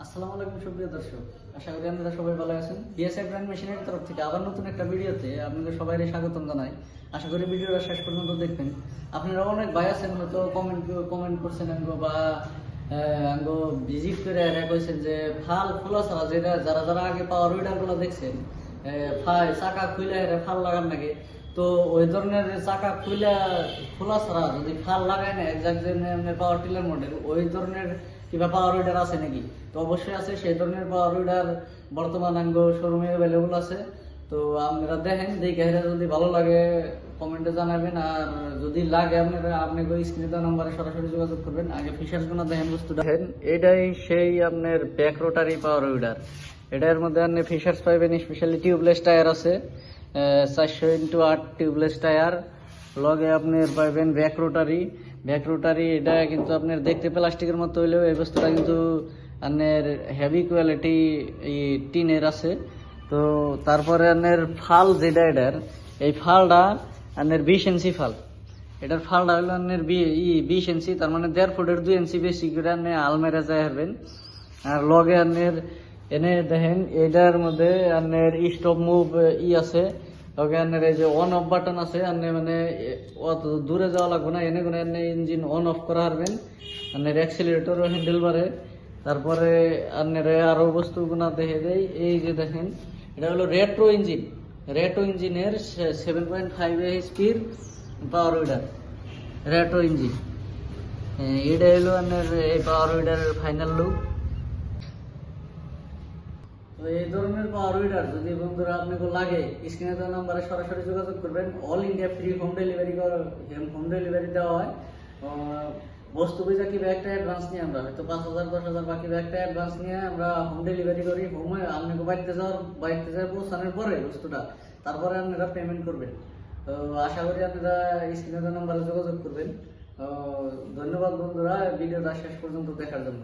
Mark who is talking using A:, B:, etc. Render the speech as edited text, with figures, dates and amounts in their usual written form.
A: আসসালামু আলাইকুম সুপ্রিয় দর্শক, আশা করি আপনারা সবাই ভালো আছেন। বিএসএফ ব্র্যান্ড মেশিনের তরফ থেকে আবার নতুন একটা ভিডিওতে আপনাদের সবাইকে স্বাগতম জানাই। আশা করি ভিডিওটা শেষ পর্যন্ত দেখবেন। আপনারা অনেক ভাই আছেন হয়তো কমেন্ট করছেন বা ভিজিট করে এরা কইছেন যে ফাল খোলা ছাড়া যেটা যারা যারা আগে পাওয়ার উইডারগুলো দেখছেন চাকা খুলে ফাল লাগান নাকি, তো ওই ধরনের চাকা খোলা ছাড়া যদি ফাল লাগায় না একজাক্ট যে পাওয়ার টিলার মডেল ওই ধরনের কিংবা পাওয়ার উইডার আছে নাকি, তো অবশ্যই আছে। সেই ধরনের পাওয়ার উইডার বর্তমান শোরুমে অ্যাভেলেবল আছে। তো আপনারা দেখেন, দেখে যদি ভালো লাগে কমেন্টে জানাবেন, আর যদি লাগে আপনাকে স্ক্রিনে দেওয়া নাম্বারে সরাসরি যোগাযোগ করবেন। আগে ফিচার্স গুলো দেখেন, বস্তুটা দেখেন। এটাই সেই আপনার ব্যাক রোটারি পাওয়ার উইডার। এটার মধ্যে আপনি ফিচার্স পাইবেন, স্পেশালি টিউবলেস টায়ার আছে, 400x8 টিউবলেস টায়ার। লগে আপনার পাইবেন ব্যাক রোটারি। এটা কিন্তু আপনার দেখতে প্লাস্টিকের মতো হইলেও এই বস্তুটা কিন্তু আপনার হেভি কোয়ালিটি টিনের আছে। তো তারপরে আপনার ফাল যেটা এটার, এই ফালটা আপনার 20 ইঞ্চি ফাল। এটার ফালটা হলো আপনার 20 ইঞ্চি, তার মানে 1.5 ফুটের 2 ইঞ্চি বেশি করে আপনি আলমেরা যায় হারবেন। আর লগে আপনার এনে দেখেন, এটার মধ্যে আপনার স্টপ মুভ আছে। ওকে, আপনার এই যে অন অফ বাটন আছে, আপনি মানে অত দূরে যাওয়া লাগবে না, এনে কোনো আপনি ইঞ্জিন অন অফ করা হারবেন। আপনার অ্যাক্সিলারেটর হ্যান্ডেল বারে। তারপরে আপনার আরো বস্তুগুলো দেখে দেয়। এই যে দেখেন, এটা হলো রেট্রো ইঞ্জিনের 7.5 এইচপির পাওয়ার উইডার, রেট্রো ইঞ্জিন। এটা হলো আপনার এই পাওয়ার উইডারের ফাইনাল লুক। তো এই ধরনের পাওয়ার উইডার যদি বন্ধুরা আপনাকে লাগে, স্ক্রিনে দেওয়া নাম্বারে সরাসরি যোগাযোগ করবেন। All India free home delivery দেওয়া হয়। বস্তু বুঝা কিংবা একটা অ্যাডভান্স নিয়ে আমরা হয়তো 5,000 10,000 বাকি একটা অ্যাডভান্স নিয়ে আমরা হোম ডেলিভারি করি। হোমে আপনাকে বাড়িতে যাওয়ার পৌঁছানোর পরে বস্তুটা তারপরে আপনারা পেমেন্ট করবেন। তো আশা করি আপনারা স্ক্রিনে দেওয়া নাম্বারে যোগাযোগ করবেন। ধন্যবাদ বন্ধুরা ভিডিওটা শেষ পর্যন্ত দেখার জন্য।